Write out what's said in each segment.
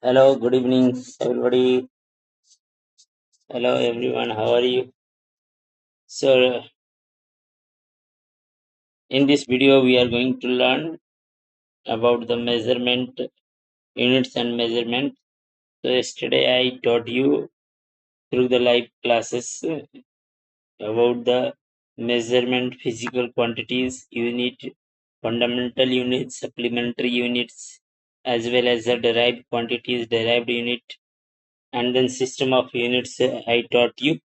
Hello, good evening, everybody. Hello, everyone. How are you? So, in this video, we are going to learn about the measurement units and measurement. So, yesterday I taught you through the live classes about the measurement, physical quantities, unit, fundamental units, supplementary units, as well as the derived quantities, derived unit, and then system of units. I taught you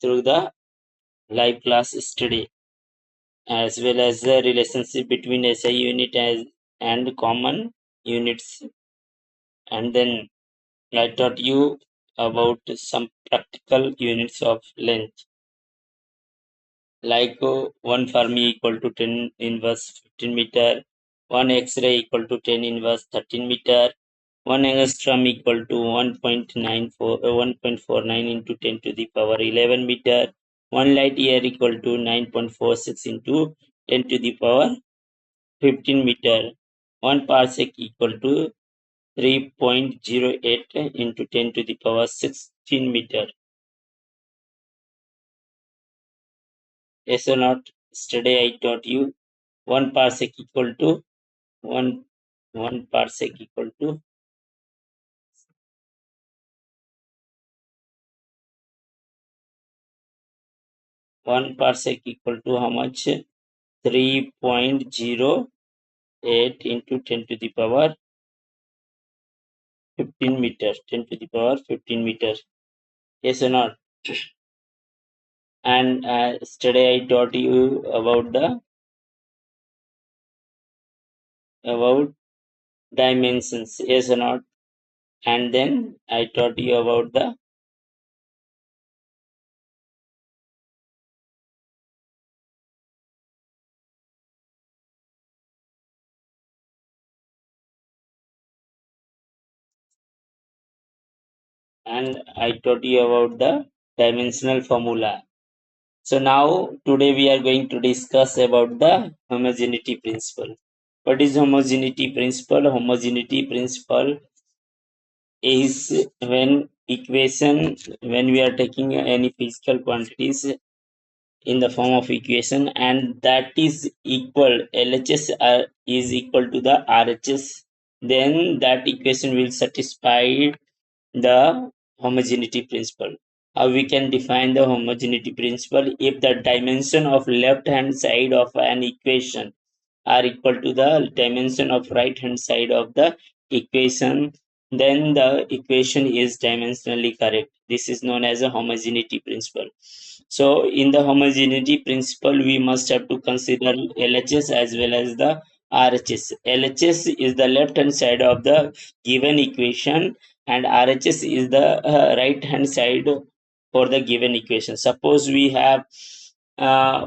through the live class yesterday, as well as the relationship between SI unit and common units. And then I taught you about some practical units of length, like 1 Fermi equal to 10 inverse 15 meter, 1 X-ray equal to 10 inverse 13 meter, 1 angstrom equal to 1.49 into 10 to the power 11 meter, 1 light year equal to 9.46 into 10 to the power 15 meter. 1 parsec equal to 3.08 into 10 to the power 16 meter. Yes or not? Yesterday I taught you 1 parsec equal to 1 parsec equal to 1 parsec equal to how much? 3.08 into 10 to the power 15 meter. 10 to the power 15 meter. Yes or not? And yesterday I taught you about dimensions. Yes or not? And then I taught you about the dimensional formula. So now today we are going to discuss about the homogeneity principle. What is homogeneity principle? Homogeneity principle is when we are taking any physical quantities in the form of equation, and that is equal, LHS is equal to the RHS, then that equation will satisfy the homogeneity principle. How we can define the homogeneity principle? If the dimension of left hand side of an equation are equal to the dimension of right hand side of the equation, then the equation is dimensionally correct. This is known as a homogeneity principle. So in the homogeneity principle, we must have to consider LHS as well as the RHS. LHS is the left hand side of the given equation, and RHS is the right hand side for the given equation. Suppose we have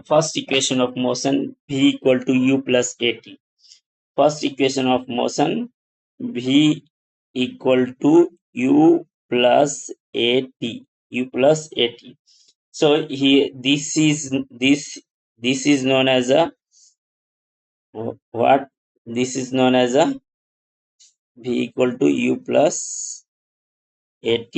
first equation of motion V equal to U plus AT. First equation of motion V equal to U plus AT. U plus AT. So here this is known as a what? This is known as a V equal to U plus AT.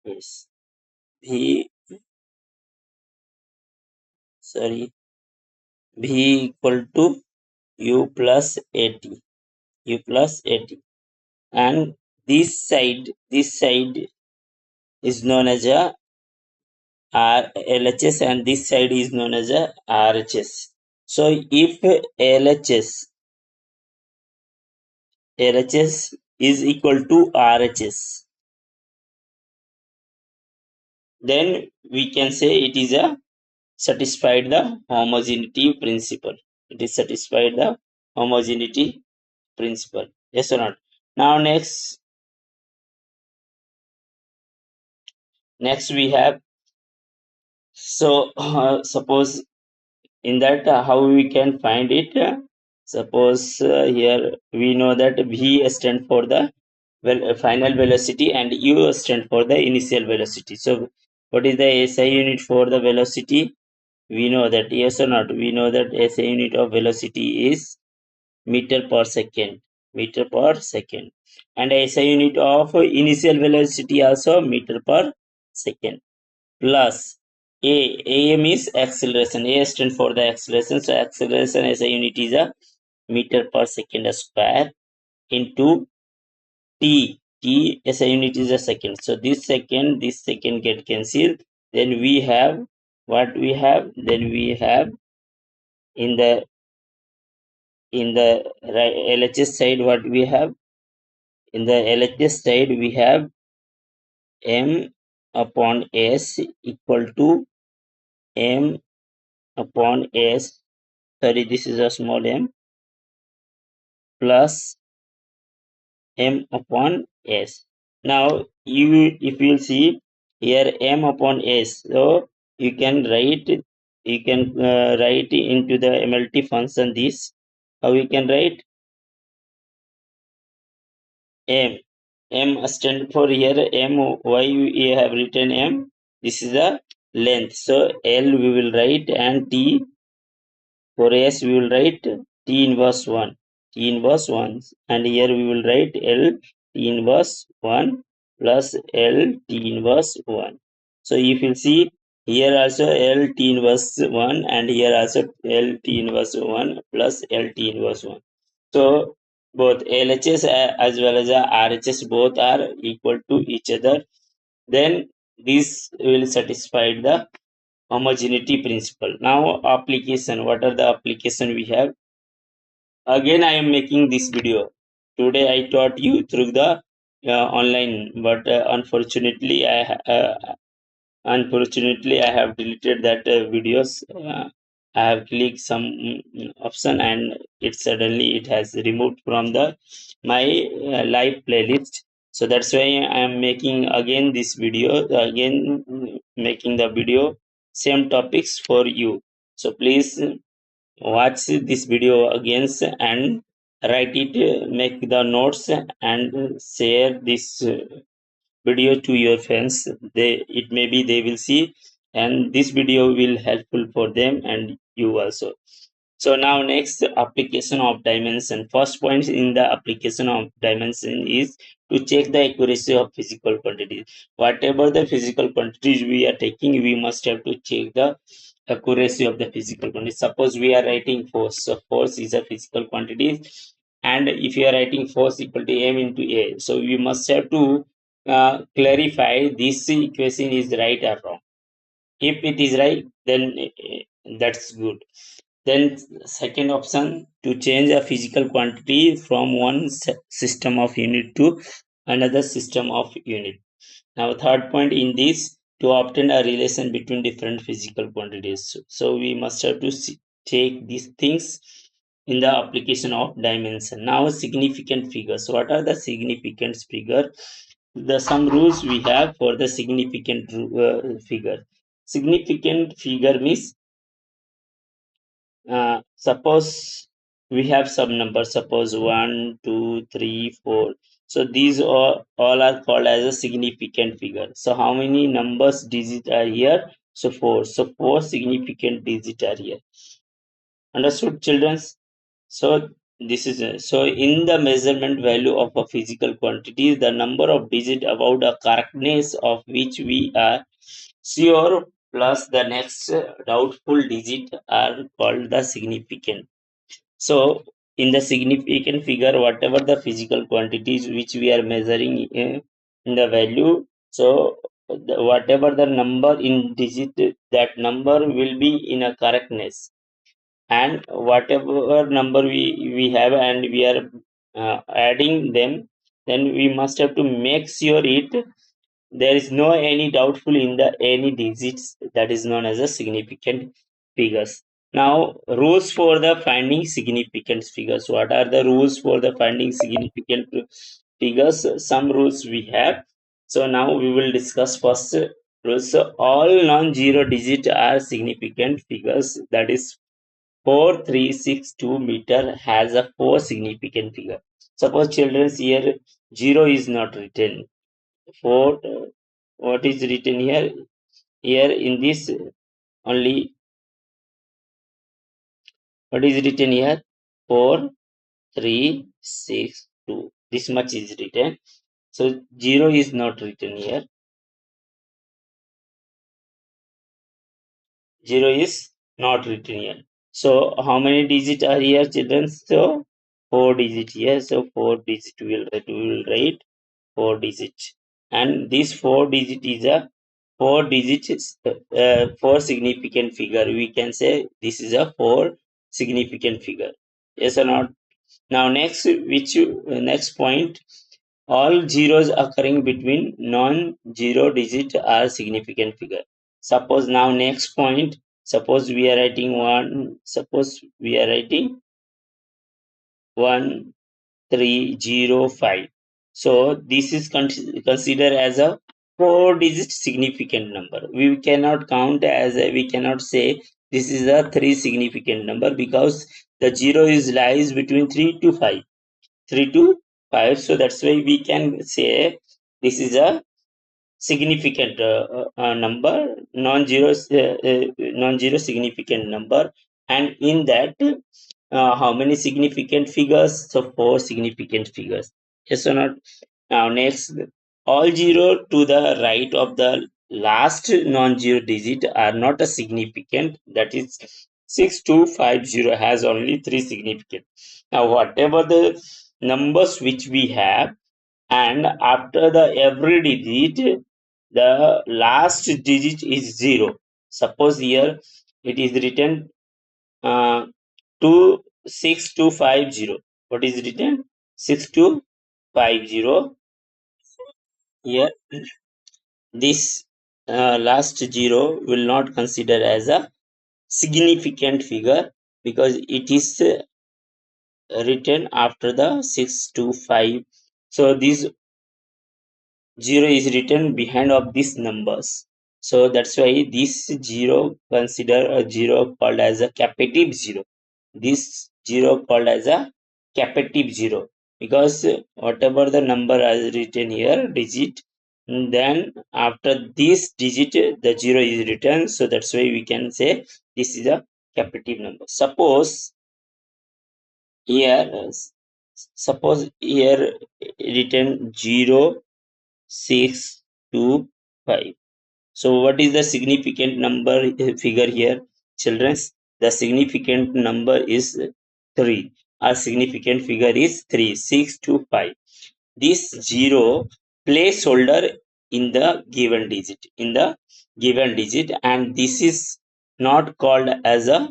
Yes. V equal to U plus AT. U plus AT. And this side is known as a LHS, and this side is known as a RHS. So if LHS is equal to RHS, then we can say it is a satisfied the homogeneity principle. It is satisfied the homogeneity principle. Yes or not? Now next we have, so suppose in that how we can find it. Suppose here we know that V stand for the final velocity and U stand for the initial velocity. So what is the SI unit for the velocity? We know that, yes or not? We know that SI unit of velocity is meter per second. Meter per second. And SI unit of initial velocity also meter per second. Plus AM is acceleration. A stands for the acceleration. So acceleration SI unit is a meter per second square into T. T SI unit is a second. So this second get cancelled. Then we have what we have. Then we have in the right LHS side what we have. In the LHS side we have M upon S equal to M upon S. Sorry, this is a small m plus M upon S. Now if you see here M upon S, so you can write write into the MLT function this. How we can write M. M stand for here M. Why we have written M? This is the length. So L we will write, and T for S we will write T inverse 1. T inverse 1. And here we will write L T inverse 1 plus L T inverse 1. So if you see here also L T inverse 1, and here also L T inverse 1 plus L T inverse 1. So both LHS as well as RHS both are equal to each other. Then this will satisfy the homogeneity principle. Now application. What are the application we have? Again, I am making this video. Today I taught you through the online, but unfortunately I have deleted that videos. I have clicked some option, and it has removed from the my live playlist. So that's why I am making again this video, again making the video same topics for you. So please watch this video again and write it, make the notes, and share this video to your friends. It may be they will see, and this video will helpful for them and you also. So now next, application of dimension. First point in the application of dimension is to check the accuracy of physical quantities. Whatever the physical quantities we are taking, we must have to check the accuracy of the physical quantity. Suppose we are writing force. So force is a physical quantity, and if you are writing force equal to m into a, so we must have to clarify this equation is right or wrong. If it is right, then that's good. Then second option, to change a physical quantity from one system of unit to another system of unit. Now third point in this, to obtain a relation between different physical quantities. So we must have to take these things in the application of dimension. Now significant figures. What are the significant figure? The some rules we have for the significant figure. Significant figure means suppose we have some numbers, suppose 1 2 3 4. So these all are called as a significant figure. So how many numbers digit are here? So 4. So 4 significant digit are here. Understood, children? So this is so in the measurement value of a physical quantity, the number of digit about the correctness of which we are sure plus the next doubtful digit are called the significant. So in the significant figure, whatever the physical quantities which we are measuring in the value, so whatever the number in digit, that number will be in a correctness, and whatever number we have and we are adding them, then we must have to make sure it there is no any doubtful in the any digits, that is known as a significant figures. Now rules for the finding significant figures. What are the rules for the finding significant figures? Some rules we have. So now we will discuss first rules. So all non-zero digit are significant figures, that is 4362 meter has a 4 significant figure. Suppose children's here 0 is not written. 4 what is written here? Here in this only What is written here? 4, 3, 6, 2. This much is written. So 0 is not written here. 0 is not written here. So how many digits are here, children? So 4 digits here. So 4 digits we will write 4 digits. And this 4 digit is a 4 digits, 4 significant figure. We can say this is a 4 significant figure. Yes or not? Now next point, all zeros occurring between non-zero digit are significant figure. Suppose now next point, suppose we are writing 1305. So this is considered as a 4-digit significant number. We cannot we cannot say this is a 3 significant number because the zero is lies between 3 to 5. 3 to 5. So that's why we can say this is a significant number, non-zero significant number. And in that, how many significant figures? So 4 significant figures. Yes or not? Now next, all zero to the right of the last non-zero digit are not a significant. That is 6250 has only 3 significant. Now whatever the numbers which we have, and after the every digit the last digit is 0. Suppose here it is written 26250. What is written? 6250. Here this last 0 will not consider as a significant figure because it is written after the 625. So this 0 is written behind of these numbers. So that's why this 0 consider a 0 called as a capacitive 0. This 0 called as a capacitive 0 because whatever the number is written here, digit, then after this digit the 0 is written. So that's why we can say this is a capacitive number. Suppose here, written 0, 6, 2, 5. So what is the significant number figure here, children? The significant number is 3. Our significant figure is 3, 6, 2, 5. This 0 placeholder in the given digit, and this is not called as a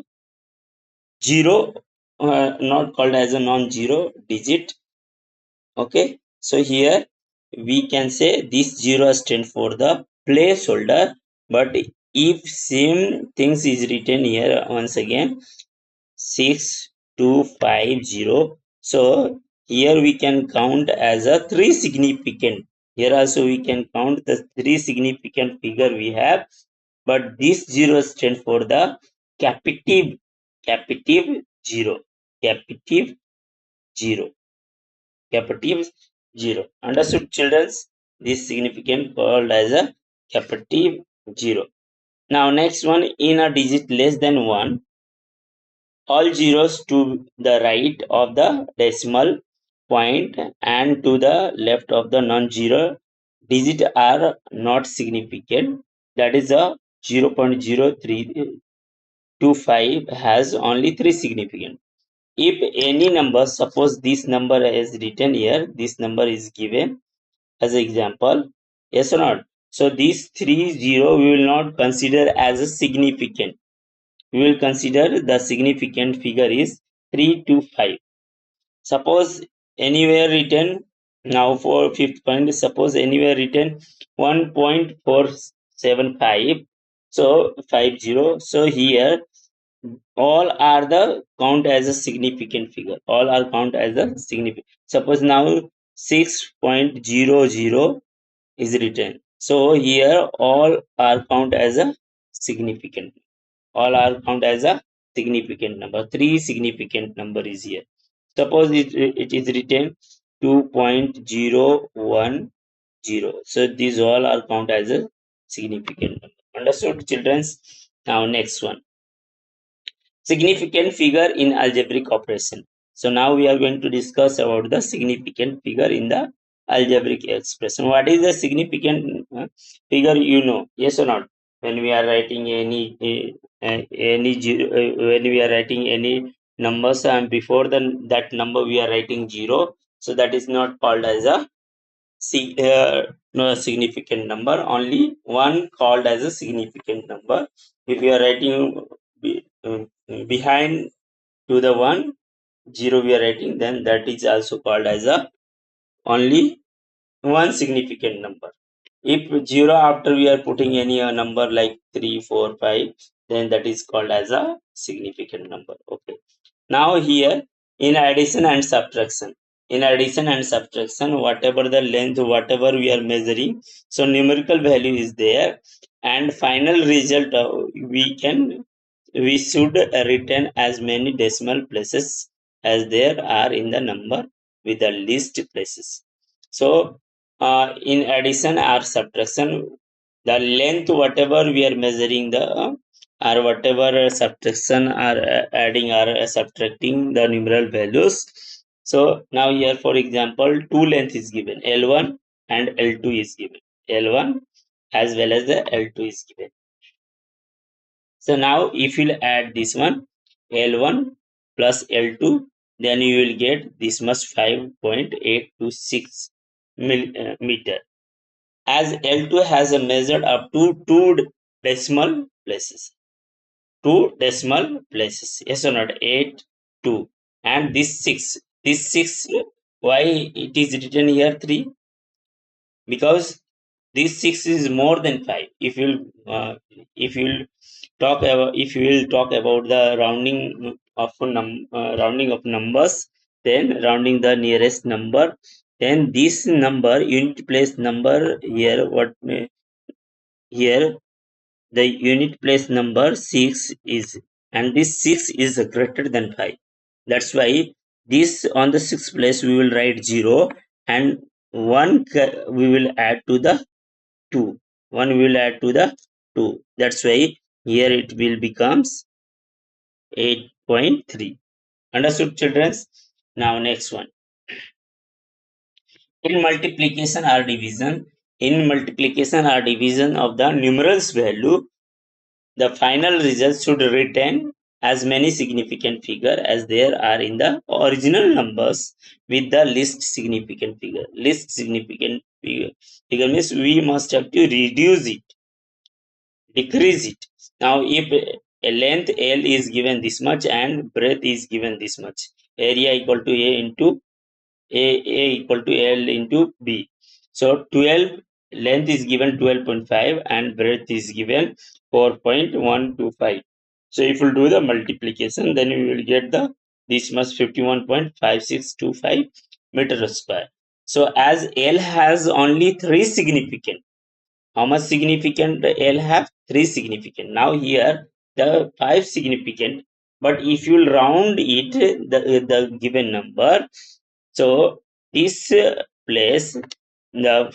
0, not called as a non-zero digit. Okay, so here we can say this 0 stand for the placeholder, but if same things is written here once again 6250, so here we can count as a 3 significant. Here also we can count the 3 significant figure we have, but this 0 stand for the capacitive 0, capacitive 0, capacitive 0. Understood, children? This significant called as a capacitive 0. Now next one, in a digit less than 1, all zeros to the right of the decimal point and to the left of the non-zero digit are not significant. That is a 0.0325 has only 3 significant. If any number, suppose this number is written here, this number is given as an example, yes or not? So these 30 we will not consider as a significant. We will consider the significant figure is 3 to 5. Suppose anywhere written, now for fifth point, suppose anywhere written 1.475, so 50. So here all are the count as a significant figure. All are count as a significant. Suppose now 6.00 is written. So here all are count as a significant. All are count as a significant number. 3 significant number is here. Suppose it is written 2.010. So these all are count as a significant number. Understood, children? Now next one. significant figure in algebraic operation. So now we are going to discuss about the significant figure in the algebraic expression. What is the significant figure? You know, yes or not? When we are writing when we are writing any numbers and before that number we are writing zero, so that is not called as a no significant number. Only one called as a significant number. If you are writing behind to the one zero we are writing, then that is also called as a only one significant number. If zero after we are putting any number like 3, 4, 5, then that is called as a significant number. Okay. Now here in addition and subtraction, whatever the length, whatever we are measuring, so numerical value is there, and final result we should return as many decimal places as there are in the number with the least places. So in addition or subtraction, the length whatever we are measuring the or whatever subtraction or adding or subtracting the numeral values. So now here for example two length is given, L1 and L2 is given, L1 as well as the L2 is given. So now if you add this one L1 plus L2, then you will get this much 5.826 meter, as L2 has a measured up to two decimal places. Yes or not? 8, 2. And this 6. This 6, why it is written here 3? Because this 6 is more than 5. If you if you will talk about the rounding of numbers, then rounding the nearest number, then this number unit place number here here the unit place number 6 is, and this 6 is greater than 5. That's why this on the 6th place we will write 0, and 1 we will add to the 2. 1 we will add to the 2. That's why here it will becomes 8.3. Understood, children? Now next one. In multiplication or division of the numerals value, the final result should retain as many significant figure as there are in the original numbers with the least significant figure. Least significant figure means we must have to reduce it, decrease it. Now if a length L is given this much and breadth is given this much, area equal to A into A equal to L into B. So 12 length is given 12.5 and breadth is given 4.125. So if you do the multiplication, then you will get the this much 51.5625 meter square. So as L has only 3 significant, how much significant L have? 3 significant. Now here the 5 significant, but if you round it the given number, so this place, the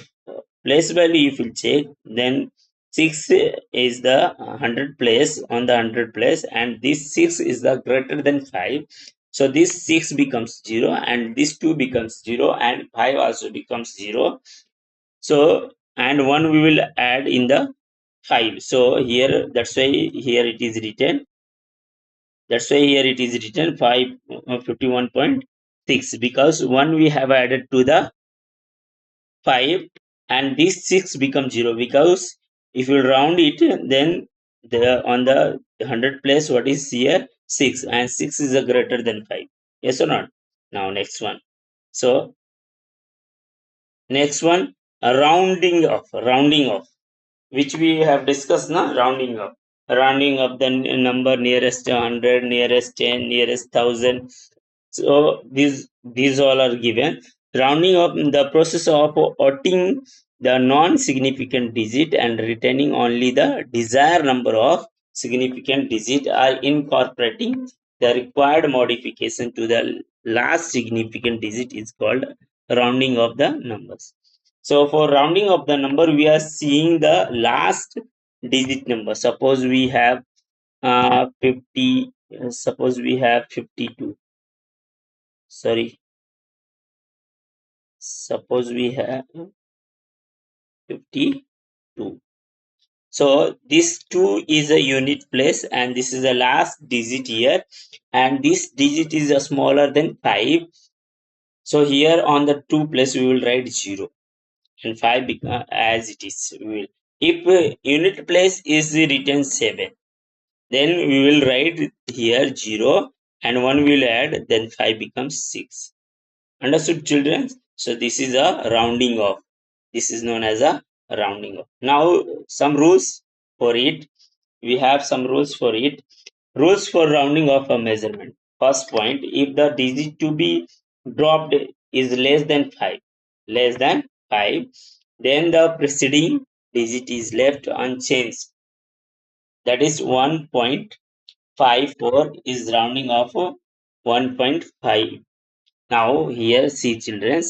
place value if you check, then 6 is the 100 place on the 100 place, and this 6 is the greater than 5. So this 6 becomes 0 and this 2 becomes 0 and 5 also becomes 0. So and 1 we will add in the 5. So here that's why here it is written, 51.6, because 1 we have added to the 5 and this 6 becomes 0, because if you round it then the on the 100 place what is here 6, and 6 is a greater than 5. Yes or not? Now next one. So next one, rounding off, which we have discussed now. Rounding up the number nearest 100, nearest 10, nearest 1000. So these all are given. Rounding up, the process of omitting the non-significant digit and retaining only the desired number of significant digit, are incorporating the required modification to the last significant digit is called rounding of the numbers. So for rounding of the number, we are seeing the last digit number. Suppose we have 50, suppose we have 52. Sorry, suppose we have 52. So this 2 is a unit place and this is the last digit here, and this digit is smaller than 5. So here on the 2 place we will write 0 and 5 as it is. We will. If unit place is written 7, then we will write here 0 and 1 will add, then 5 becomes 6. Understood, children? So this is a rounding off. This is known as a rounding off. Now some rules for it. We have some rules for it. Rules for rounding off a measurement. First point, if the digit to be dropped is less than 5, then the preceding digit is left unchanged. That is 1.54 is rounding off 1.5. Now here see children,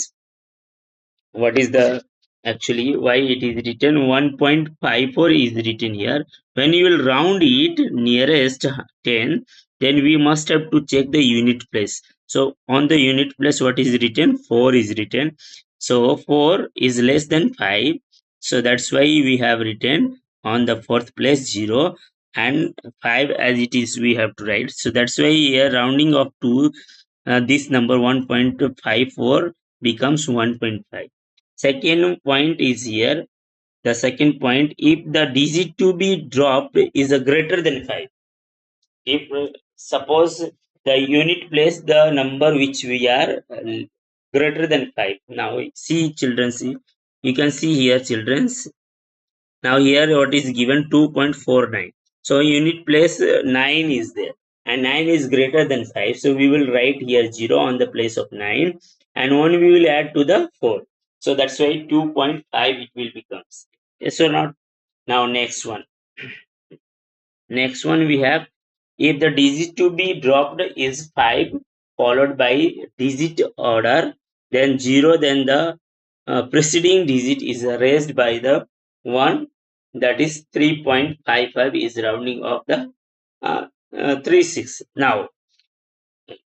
what is the actually why it is written 1.54 is written here. When you will round it nearest 10, then we must have to check the unit place. So on the unit place what is written, 4 is written. So 4 is less than 5, so that's why we have written on the fourth place 0 and 5 as it is we have to write. So that's why here rounding up to this number 1.54 becomes 1.5. Second point is here. The second point, if the digit to be dropped is a greater than 5. If suppose the unit place the number which we are greater than 5. Now see children, see. You can see here children. Now here what is given 2.49. So unit place 9 is there and 9 is greater than 5. So we will write here 0 on the place of 9 and 1 we will add to the 4. So that's why 2.5 it will becomes. Yes or not? Now next one. Next one we have, if the digit to be dropped is 5 followed by digit order, then 0, then the preceding digit is raised by the 1, that is 3.55 is rounding of the 36. Now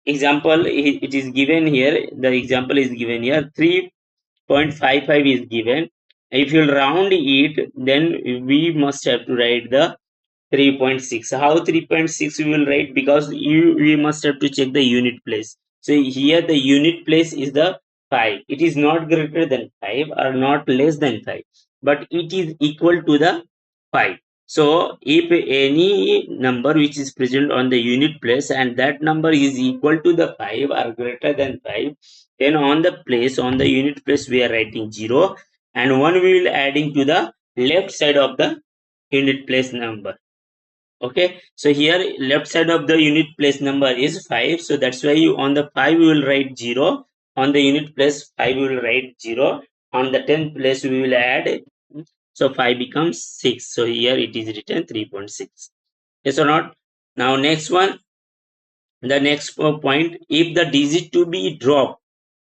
example, it is given here, the example is given here, 3.55 is given. If you round it, then we must have to write the 3.6. How 3.6 we will write? Because we must have to check the unit place. So here the unit place is the 5. It is not greater than 5 or not less than 5, but it is equal to the 5. So if any number which is present on the unit place and that number is equal to the 5 or greater than 5, then on the place, on the unit place we are writing 0 and 1 we will adding to the left side of the unit place number. Okay, so here left side of the unit place number is 5, so that's why you on the 5 we will write 0, on the unit place 5 we will write 0, on the 10th place we will add, so 5 becomes 6, so here it is written 3.6. Yes or not? Now next one, the next point, if the digit to be dropped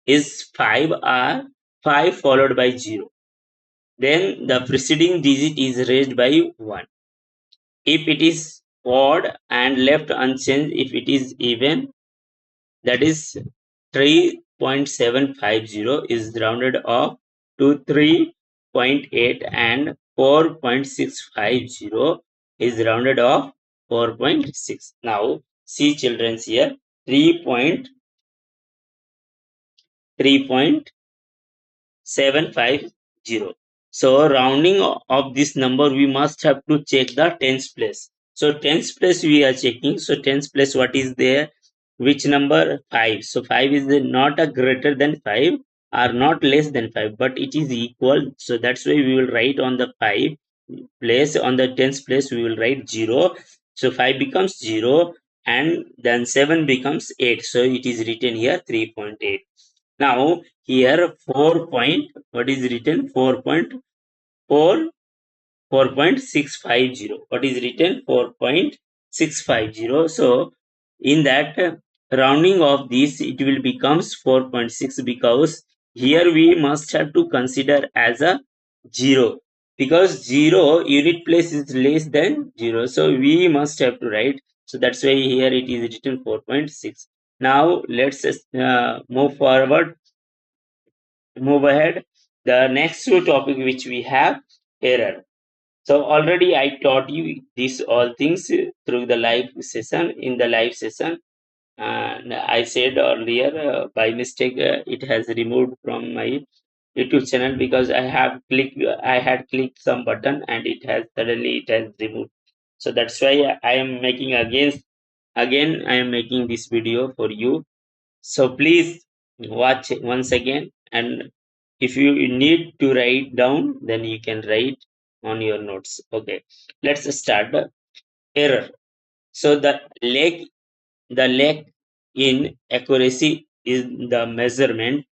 is 5 or 5 followed by 0, then the preceding digit is raised by 1. If it is odd and left unchanged, if it is even, that is 3.750 is rounded off to 3.8 and 4.650 is rounded off 4.6. Now see children here, 3.750. So rounding of this number, we must have to check the tens place. So tens place we are checking. So tens place what is there? Which number? 5. So 5 is not a greater than 5 or not less than 5, but it is equal. So that's why we will write on the 5 place, on the tens place we will write 0. So 5 becomes 0 and then 7 becomes 8. So it is written here 3.8. Now here 4 point, what is written? 4.4, 4.650. What is written? 4.650. So in that rounding of this, it will becomes 4.6 because here we must have to consider as a 0 because 0 unit place is less than 0. So we must have to write So that's why here it is written 4.6. Now let's move forward, move ahead. The next topic which we have, error. So already I taught you these all things through the live session, in the live session. And I said earlier, by mistake, it has removed from my YouTube channel because I had clicked some button and it has removed. So that's why I am making again I am making this video for you. So please watch it once again, and if you need to write down, then you can write on your notes. Okay, let's start. Error. So the lack in accuracy is the measurement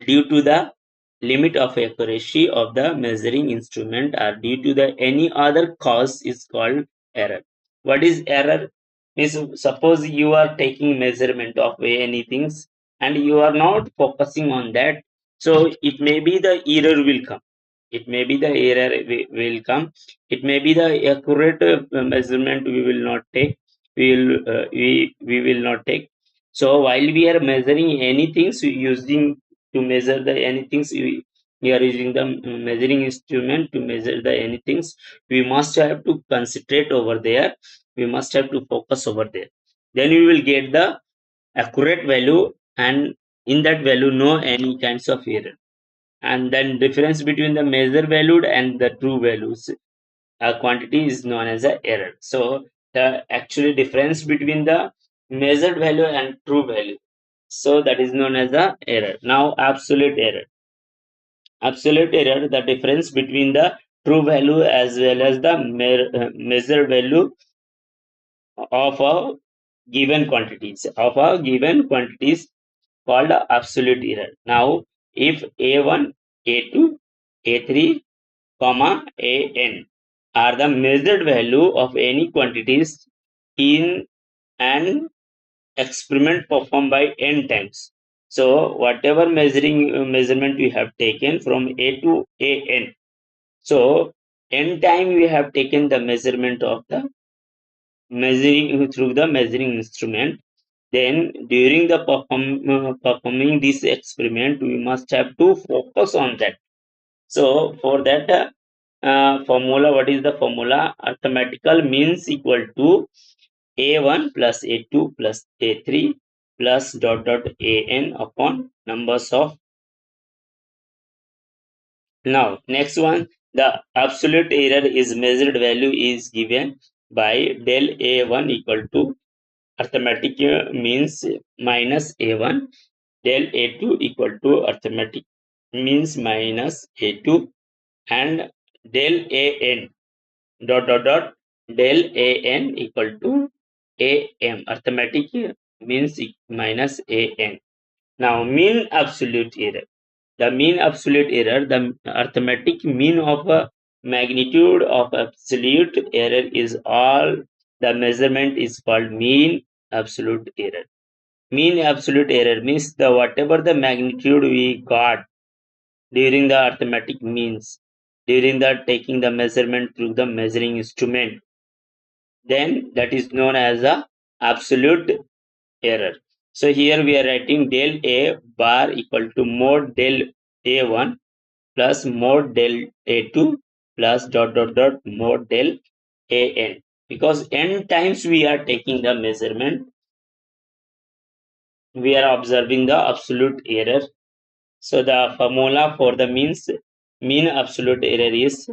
due to the limit of accuracy of the measuring instrument or due to the any other cause is called error. What is error? Means suppose you are taking measurement of any things and you are not focusing on that, so it may be the error will come. It may be the error will come. It may be the accurate measurement we will not take. We will not take. So while we are measuring anything, so using to measure the anything, we are using the measuring instrument to measure the anything, we must have to concentrate over there, we must have to focus over there, then we will get the accurate value, and in that value no any kinds of error. And then difference between the measure valued and the true values, a quantity is known as a error. So the actually difference between the measured value and true value, so that is known as the error. Now absolute error. Absolute error, the difference between the true value as well as the measured value of a given quantities called absolute error. Now if a1, a2, a3, comma an are the measured value of any quantities in an experiment performed by n times. So whatever measurement we have taken from A to AN. So n time we have taken the measurement of the measuring through the measuring instrument. Then during the performing this experiment, we must have to focus on that. So for that formula, what is the formula? Arithmetical means equal to a1 plus a2 plus a3 plus dot dot an upon numbers of. Now next one, the absolute error is measured value is given by del a1 equal to arithmetic means minus a1, del a2 equal to arithmetic means minus a2, and del an dot dot dot del an equal to am, arithmetic means minus an. Now mean absolute error. The mean absolute error, the arithmetic mean of a magnitude of absolute error is all the measurement is called mean absolute error. Mean absolute error means the whatever the magnitude we got during the arithmetic means, during the taking the measurement through the measuring instrument, then that is known as a absolute error. So here we are writing del a bar equal to mod del a1 plus mod del a2 plus dot dot dot mod del an. Because n times we are taking the measurement, we are observing the absolute error. So the formula for the mean absolute error is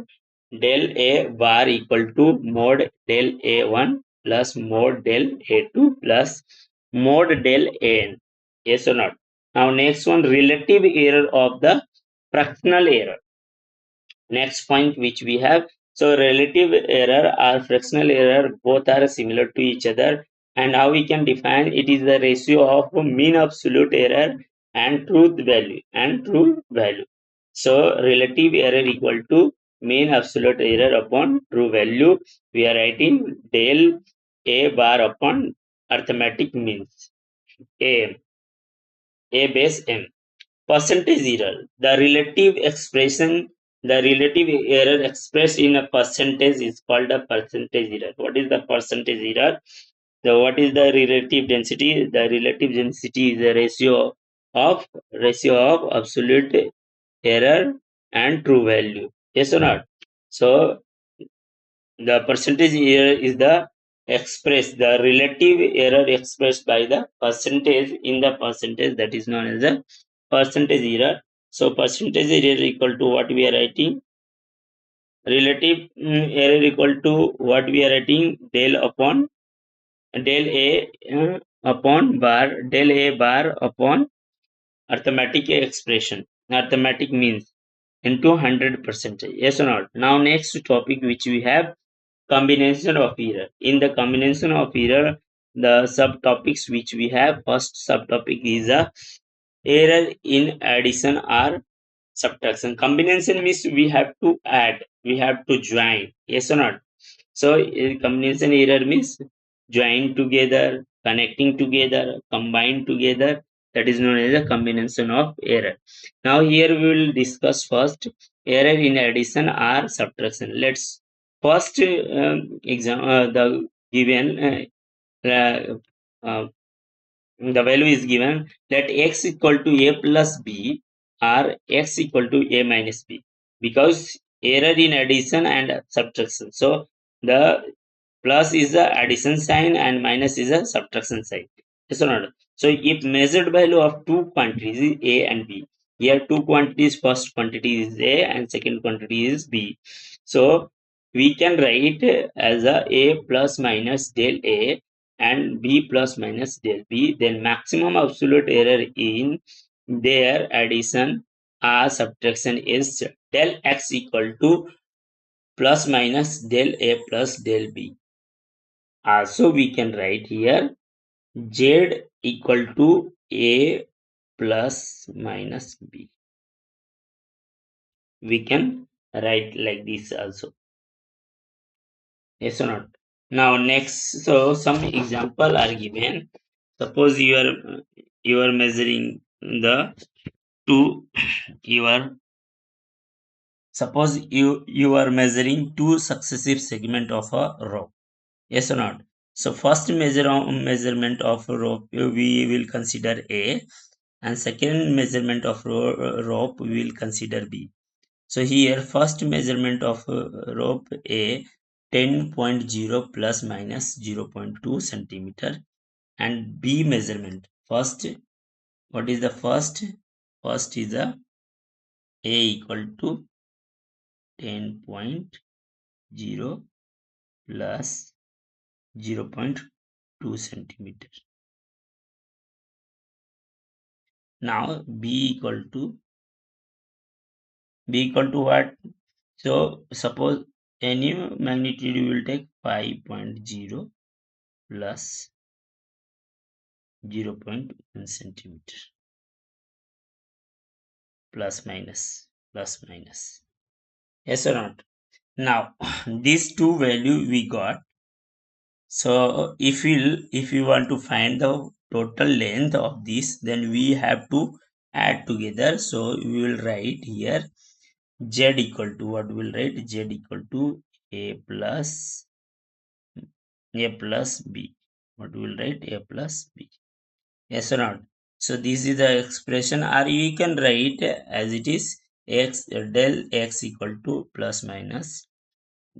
del a bar equal to mod del a1 plus mod del a2 plus mod del an. Yes or not? Now next one, relative error of the fractional error. Next point which we have, so relative error or fractional error both are similar to each other, and how we can define it is the ratio of mean absolute error and true value. So relative error equal to mean absolute error upon true value. We are writing del a bar upon arithmetic means a base m. Percentage error, the relative error expressed in a percentage is called a percentage error. What is the percentage error? what is the relative density? The relative density is the ratio of absolute error and true value. Yes or not? So the percentage error is the relative error expressed by the percentage in the percentage, that is known as the percentage error. So percentage error equal to what we are writing? Relative error equal to what we are writing? Del a upon bar, del a bar upon arithmetic expression, arithmetic means into 100%. Yes or not? Now next topic which we have, combination of error. In the combination of error, the subtopics which we have, first subtopic is a error in addition or subtraction. Combination means we have to add, we have to join. Yes or not? So combination error means join together, connecting together, combine together. That is known as a combination of error. Now here we will discuss first error in addition or subtraction. Let's first the given uh, the value is given, let x equal to a plus b or x equal to a minus b, because error in addition and subtraction. So the plus is the addition sign and minus is a subtraction sign. Yes or not? So if measured value of two quantities is a and b, here two quantities, first quantity is a and second quantity is b. So we can write as a plus minus del a and b plus minus del b, then maximum absolute error in their addition or subtraction is del x equal to plus minus del a plus del b. Also we can write here z equal to a plus minus b. We can write like this also. Yes or not? Now next, so some example are given. Suppose you are measuring the two you are suppose you are measuring two successive segment of a rope. Yes or not? So first measurement of rope we will consider a, and second measurement of rope we will consider b. So here first measurement of rope a, 10.0 plus minus 0.2 centimeter, and b measurement first, what is the first is a equal to 10.0 plus 0.2 centimeter. Now b equal to what? So suppose any magnitude you will take 5.0 plus 0.1 centimeter, plus minus. Yes or not? Now these two value we got. So if we want to find the total length of this, then we have to add together. So we will write here z equal to what? We will write z equal to a plus b. What we will write? A plus b. Yes or not? So this is the expression, or you can write as it is, x del x equal to plus minus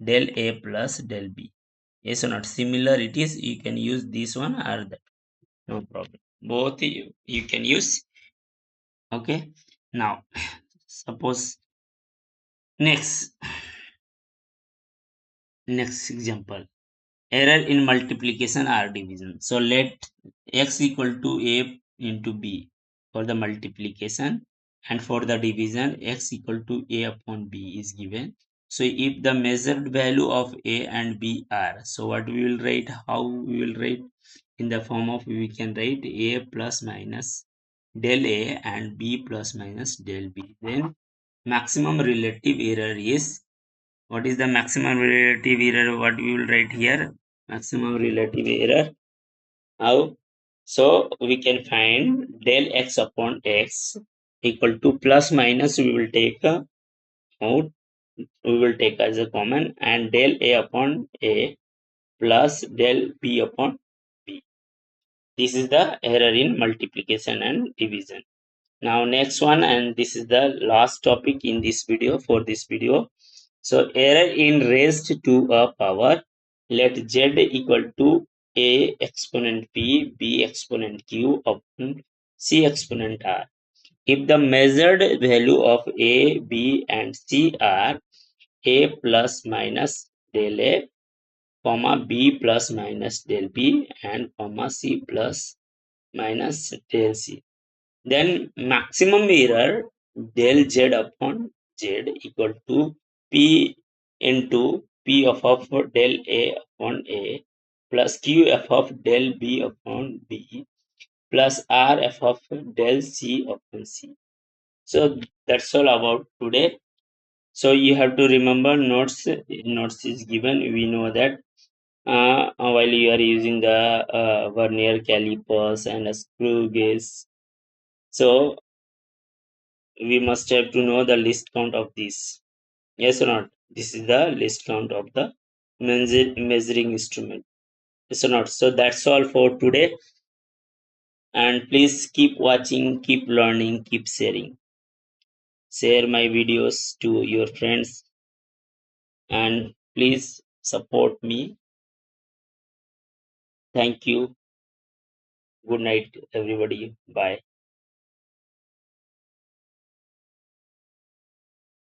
del a plus del b. Yes or not? Similar it is, you can use this one or that, no problem. Both you can use. Okay. Now suppose next example, error in multiplication or division. So let x equal to a into b for the multiplication, and for the division x equal to a upon b is given. So if the measured value of a and b are, so what we will write? How we will write? In the form of, we can write a plus minus del a and b plus minus del b. Then maximum relative error is, what is the maximum relative error? What we will write here? Maximum relative error. How? So we can find del x upon x equal to plus minus, we will take out, we will take as a common, and del a upon a plus del b upon This is the error in multiplication and division. Now next one, and this is the last topic in this video, for this video. So error in raised to a power. Let z equal to a exponent p, b exponent q upon c exponent r. If the measured value of a, b and c are a plus minus del a, comma b plus minus del b and comma c plus minus del c, then maximum error del z upon z equal to p into p of del a upon a plus q f of del b upon b plus r f of del c upon c. So that's all about today. So you have to remember notes. Notes is given. We know that while you are using the vernier calipers and a screw gauge, so we must have to know the list count of these. Yes or not? This is the list count of the measuring instrument. Yes or not? So that's all for today. And please keep watching, keep learning, keep sharing. Share my videos to your friends and please support me. Thank you. Good night, everybody. Bye.